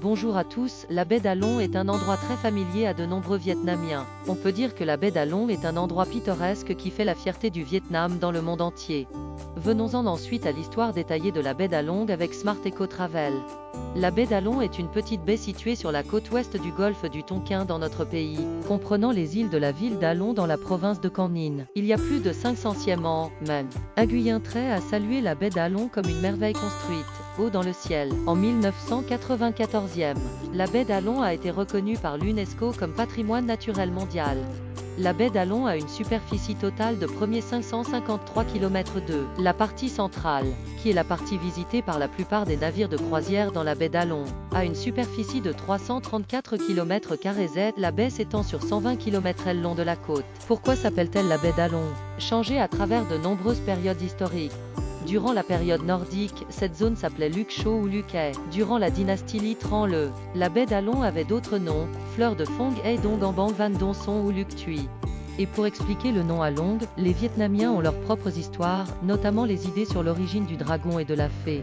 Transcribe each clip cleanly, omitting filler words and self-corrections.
Bonjour à tous, la baie d'Along est un endroit très familier à de nombreux Vietnamiens. On peut dire que la baie d'Along est un endroit pittoresque qui fait la fierté du Vietnam dans le monde entier. Venons-en ensuite à l'histoire détaillée de la baie d'Along avec Smart Eco Travel. La baie d'Along est une petite baie située sur la côte ouest du golfe du Tonkin dans notre pays, comprenant les îles de la ville d'Along dans la province de Quang Ninh. Il y a plus de 500e ans, même. Nguyen Trait a salué la baie d'Along comme une merveille construite, haut dans le ciel. En 1994e, la baie d'Along a été reconnue par l'UNESCO comme patrimoine naturel mondial. La baie d'Along a une superficie totale de 553 km². La partie centrale, qui est la partie visitée par la plupart des navires de croisière dans la baie d'Along, a une superficie de 334 km². La baie s'étend sur 120 km le long de la côte. Pourquoi s'appelle-t-elle la baie d'Along? Changée à travers de nombreuses périodes historiques. Durant la période nordique, cette zone s'appelait Luc Chau ou Luc Hay. Durant la dynastie Li Tran Le, la baie d'Along avait d'autres noms, Fleur de Phong Hay Dong Ambang Van Dong Son ou Luc Thuy. Et pour expliquer le nom Along, les Vietnamiens ont leurs propres histoires, notamment les idées sur l'origine du dragon et de la fée.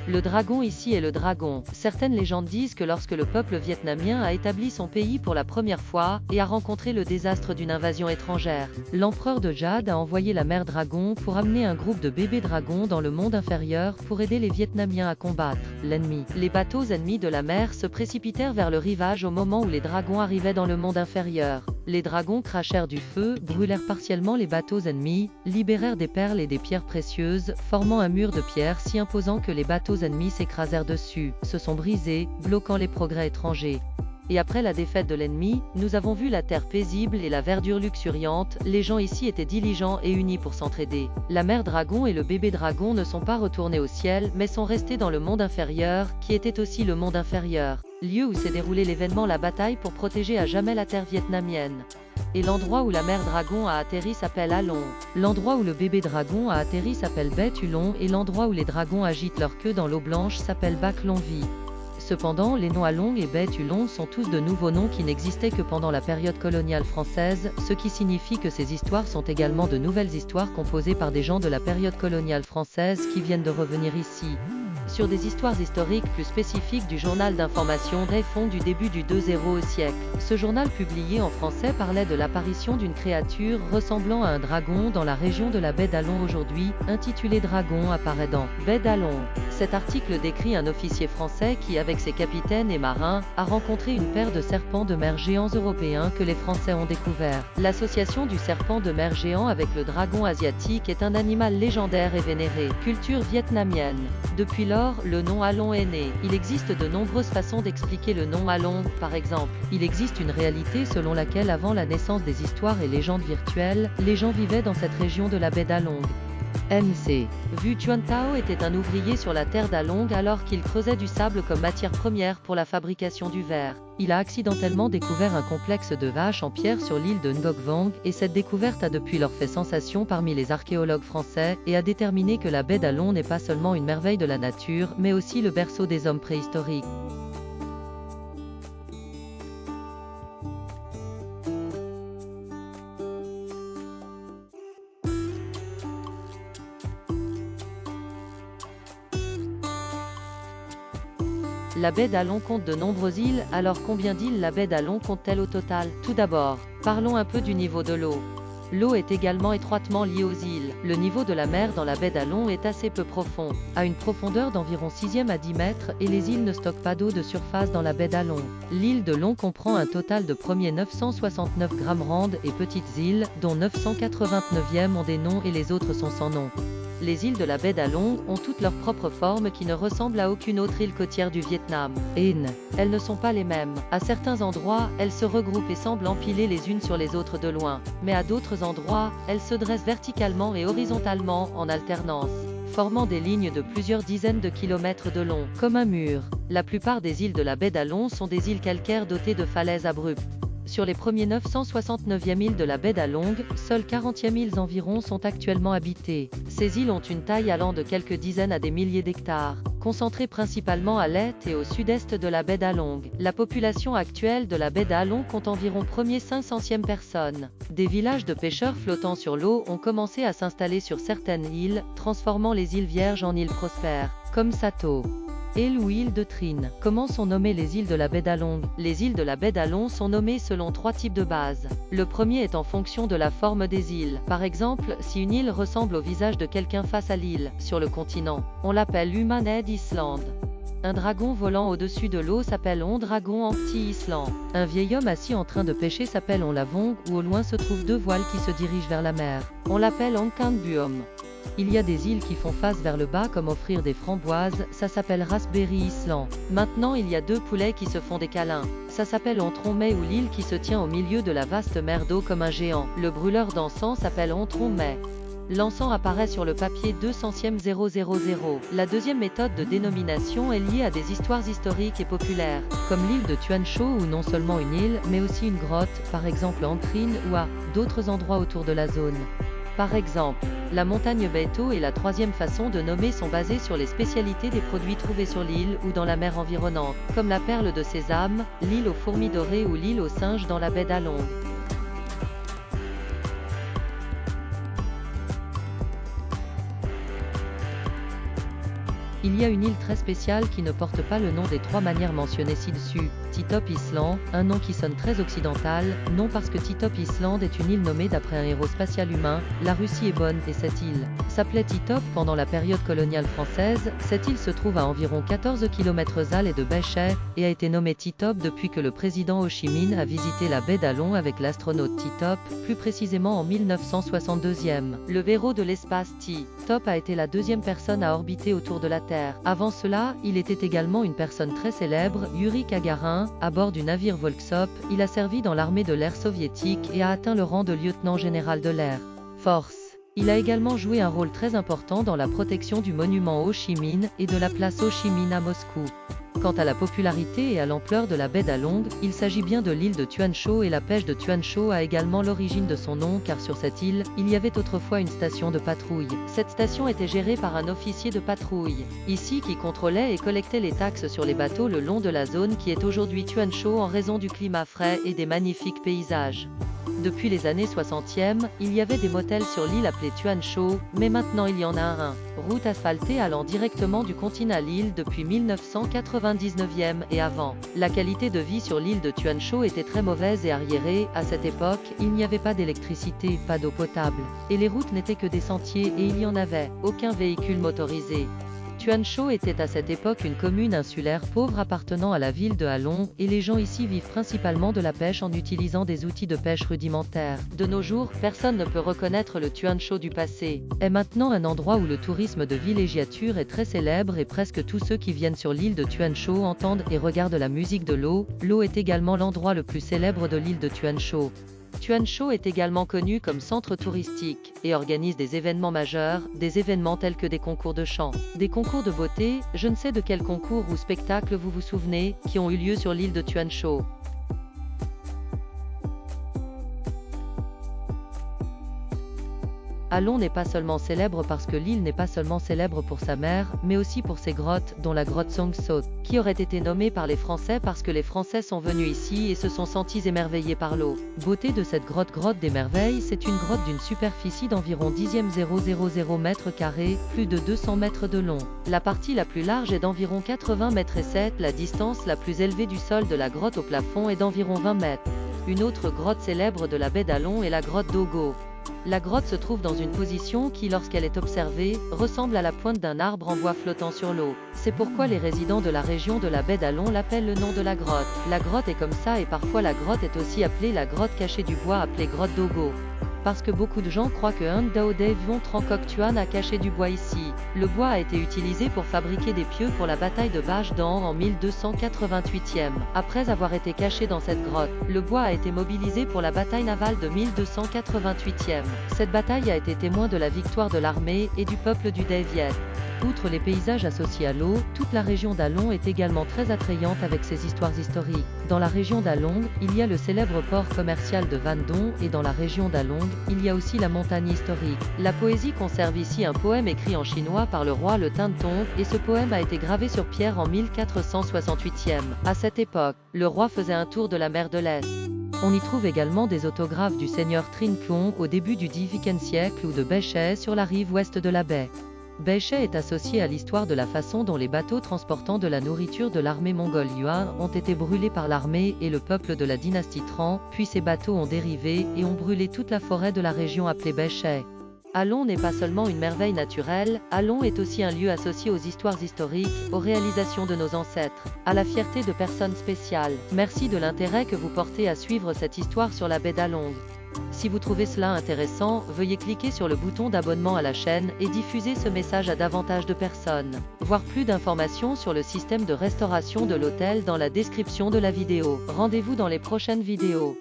Le dragon ici est le dragon. Certaines légendes disent que lorsque le peuple vietnamien a établi son pays pour la première fois, et a rencontré le désastre d'une invasion étrangère, l'empereur de Jade a envoyé la mère dragon pour amener un groupe de bébés dragons dans le monde inférieur pour aider les Vietnamiens à combattre l'ennemi. Les bateaux ennemis de la mer se précipitèrent vers le rivage au moment où les dragons arrivaient dans le monde inférieur. Les dragons crachèrent du feu, brûlèrent partiellement les bateaux ennemis, libérèrent des perles et des pierres précieuses, formant un mur de pierre si imposant que les bateaux ennemis s'écrasèrent dessus, se sont brisés, bloquant les progrès étrangers. Et après la défaite de l'ennemi, nous avons vu la terre paisible et la verdure luxuriante. Les gens ici étaient diligents et unis pour s'entraider. La mère dragon et le bébé dragon ne sont pas retournés au ciel, mais sont restés dans le monde inférieur, qui était aussi le monde inférieur, lieu où s'est déroulé l'événement la bataille pour protéger à jamais la terre vietnamienne. Et l'endroit où la mère dragon a atterri s'appelle Along. L'endroit où le bébé dragon a atterri s'appelle Baie Tulong et l'endroit où les dragons agitent leur queue dans l'eau blanche s'appelle Bac Long Vi. Cependant, les noms Along et Baie Tulong sont tous de nouveaux noms qui n'existaient que pendant la période coloniale française, ce qui signifie que ces histoires sont également de nouvelles histoires composées par des gens de la période coloniale française qui viennent de revenir ici. Sur des histoires historiques plus spécifiques du journal d'information Day Fong du début du 2e siècle. Ce journal publié en français parlait de l'apparition d'une créature ressemblant à un dragon dans la région de la baie d'Along aujourd'hui, intitulée Dragon apparaît dans Baie d'Along. Cet article décrit un officier français qui, avec ses capitaines et marins, a rencontré une paire de serpents de mer géants européens que les Français ont découvert. L'association du serpent de mer géant avec le dragon asiatique est un animal légendaire et vénéré. Culture vietnamienne. Depuis lors, le nom Along est né. Il existe de nombreuses façons d'expliquer le nom Along. Par exemple, il existe une réalité selon laquelle avant la naissance des histoires et légendes virtuelles, les gens vivaient dans cette région de la baie d'Along. MC. Vu Chuan Tao était un ouvrier sur la terre d'Along alors qu'il creusait du sable comme matière première pour la fabrication du verre. Il a accidentellement découvert un complexe de vaches en pierre sur l'île de Ngoc Vong et cette découverte a depuis lors fait sensation parmi les archéologues français et a déterminé que la baie d'Along n'est pas seulement une merveille de la nature mais aussi le berceau des hommes préhistoriques. La baie d'Along compte de nombreuses îles, alors combien d'îles la baie d'Along compte-t-elle au total? Tout d'abord, parlons un peu du niveau de l'eau. L'eau est également étroitement liée aux îles. Le niveau de la mer dans la baie d'Along est assez peu profond, à une profondeur d'environ 6e à 10 mètres et les îles ne stockent pas d'eau de surface dans la baie d'Along. L'île de Long comprend un total de 969 grandes et petites îles, dont 989e ont des noms et les autres sont sans nom. Les îles de la baie d'Along ont toutes leur propre forme qui ne ressemble à aucune autre île côtière du Vietnam. Elles ne sont pas les mêmes. À certains endroits, elles se regroupent et semblent empilées les unes sur les autres de loin. Mais à d'autres endroits, elles se dressent verticalement et horizontalement, en alternance, formant des lignes de plusieurs dizaines de kilomètres de long, comme un mur. La plupart des îles de la baie d'Along sont des îles calcaires dotées de falaises abruptes. Sur les premiers 969e îles de la baie d'Along, seules 40e îles environ sont actuellement habitées. Ces îles ont une taille allant de quelques dizaines à des milliers d'hectares, concentrées principalement à l'est et au sud-est de la baie d'Along. La population actuelle de la baie d'Along compte environ 500e personnes. Des villages de pêcheurs flottant sur l'eau ont commencé à s'installer sur certaines îles, transformant les îles vierges en îles prospères, comme Sato. Île ou île de Trine. Comment sont nommées les îles de la baie d'Along? Les îles de la baie d'Along sont nommées selon 3 types de bases. Le premier est en fonction de la forme des îles. Par exemple, si une île ressemble au visage de quelqu'un face à l'île, sur le continent, on l'appelle Humanhead Island. Un dragon volant au-dessus de l'eau s'appelle Ondragon Anti-Island. Un vieil homme assis en train de pêcher s'appelle Onlavong, où au loin se trouvent 2 voiles qui se dirigent vers la mer. On l'appelle Onkanbuom. Il y a des îles qui font face vers le bas comme offrir des framboises, ça s'appelle Raspberry Island. Maintenant il y a 2 poulets qui se font des câlins. Ça s'appelle Ontron-May ou l'île qui se tient au milieu de la vaste mer d'eau comme un géant. Le brûleur d'encens s'appelle Ontron-May. L'encens apparaît sur le papier 200e000. La deuxième méthode de dénomination est liée à des histoires historiques et populaires, comme l'île de Tuan Chau où non seulement une île, mais aussi une grotte, par exemple en Trine ou à d'autres endroits autour de la zone. Par exemple, la montagne Beito et la troisième façon de nommer sont basées sur les spécialités des produits trouvés sur l'île ou dans la mer environnante, comme la perle de sésame, l'île aux fourmis dorées ou l'île aux singes dans la baie d'Along. Il y a une île très spéciale qui ne porte pas le nom des 3 manières mentionnées ci-dessus. Titop Island, un nom qui sonne très occidental, non parce que Titop Island est une île nommée d'après un héros spatial humain. La Russie est bonne et cette île s'appelait Titop pendant la période coloniale française. Cette île se trouve à environ 14 km et de Bechet et a été nommée Titop depuis que le président Ho Chi Minh a visité la baie d'Along avec l'astronaute Titop, plus précisément en 1962e. Le héros de l'espace Titop a été la 2e personne à orbiter autour de la Terre. Avant cela, il était également une personne très célèbre, Yuri Gagarin, à bord du navire Volksop. Il a servi dans l'armée de l'air soviétique et a atteint le rang de lieutenant général de l'air Force. Il a également joué un rôle très important dans la protection du monument Ho Chi Minh et de la place Ho Chi Minh à Moscou. Quant à la popularité et à l'ampleur de la baie d'Along, il s'agit bien de l'île de Tuan Chau et la pêche de Tuan Chau a également l'origine de son nom car sur cette île, il y avait autrefois une station de patrouille. Cette station était gérée par un officier de patrouille, ici qui contrôlait et collectait les taxes sur les bateaux le long de la zone qui est aujourd'hui Tuan Chau en raison du climat frais et des magnifiques paysages. Depuis les années 60e, il y avait des motels sur l'île appelés Tuan Chau, mais maintenant il y en a un. Route asphaltée allant directement du continent à l'île depuis 1999e et avant. La qualité de vie sur l'île de Tuan Chau était très mauvaise et arriérée. À cette époque, il n'y avait pas d'électricité, pas d'eau potable. Et les routes n'étaient que des sentiers et il n'y en avait aucun véhicule motorisé. Tuan Chau était à cette époque une commune insulaire pauvre appartenant à la ville de Halong, et les gens ici vivent principalement de la pêche en utilisant des outils de pêche rudimentaires. De nos jours, personne ne peut reconnaître le Tuan Chau du passé. Est maintenant un endroit où le tourisme de villégiature est très célèbre et presque tous ceux qui viennent sur l'île de Tuan Chau entendent et regardent la musique de l'eau. L'eau est également l'endroit le plus célèbre de l'île de Tuan Chau. Tuan Chau est également connu comme centre touristique et organise des événements majeurs, des événements tels que des concours de chant, des concours de beauté, je ne sais de quel concours ou spectacle vous vous souvenez, qui ont eu lieu sur l'île de Tuan Chau. Halong n'est pas seulement célèbre parce que l'île n'est pas seulement célèbre pour sa mer, mais aussi pour ses grottes, dont la grotte Song So, qui aurait été nommée par les Français parce que les Français sont venus ici et se sont sentis émerveillés par l'eau. Beauté de cette grotte des merveilles, c'est une grotte d'une superficie d'environ 10,000 m², plus de 200 mètres de long. La partie la plus large est d'environ 80 mètres et 7, la distance la plus élevée du sol de la grotte au plafond est d'environ 20 mètres. Une autre grotte célèbre de la baie d'Halong est la grotte Dogo. La grotte se trouve dans une position qui, lorsqu'elle est observée, ressemble à la pointe d'un arbre en bois flottant sur l'eau. C'est pourquoi les résidents de la région de la baie d'Halong l'appellent le nom de la grotte. La grotte est comme ça et parfois la grotte est aussi appelée la grotte cachée du bois appelée grotte Dogo. Parce que beaucoup de gens croient que Un Dao De Vion Trangkok Tuan a caché du bois ici. Le bois a été utilisé pour fabriquer des pieux pour la bataille de Bache Dang en 1288e. Après avoir été caché dans cette grotte, le bois a été mobilisé pour la bataille navale de 1288e. Cette bataille a été témoin de la victoire de l'armée et du peuple du Dai Viet. Outre les paysages associés à l'eau, toute la région d'Halong est également très attrayante avec ses histoires historiques. Dans la région d'Halong, il y a le célèbre port commercial de Van Dong et dans la région d'Halong, il y a aussi la montagne historique. La poésie conserve ici un poème écrit en chinois par le roi le Tintong et ce poème a été gravé sur pierre en 1468e. À cette époque, le roi faisait un tour de la mer de l'Est. On y trouve également des autographes du seigneur Trin Kuong au début du XVe siècle ou de Bechet sur la rive ouest de la baie. Baishay est associé à l'histoire de la façon dont les bateaux transportant de la nourriture de l'armée mongole Yuan ont été brûlés par l'armée et le peuple de la dynastie Tran, puis ces bateaux ont dérivé et ont brûlé toute la forêt de la région appelée Baishay. Alon n'est pas seulement une merveille naturelle, Alon est aussi un lieu associé aux histoires historiques, aux réalisations de nos ancêtres, à la fierté de personnes spéciales. Merci de l'intérêt que vous portez à suivre cette histoire sur la baie d'Along. Si vous trouvez cela intéressant, veuillez cliquer sur le bouton d'abonnement à la chaîne et diffuser ce message à davantage de personnes. Voir plus d'informations sur le système de restauration de l'hôtel dans la description de la vidéo. Rendez-vous dans les prochaines vidéos.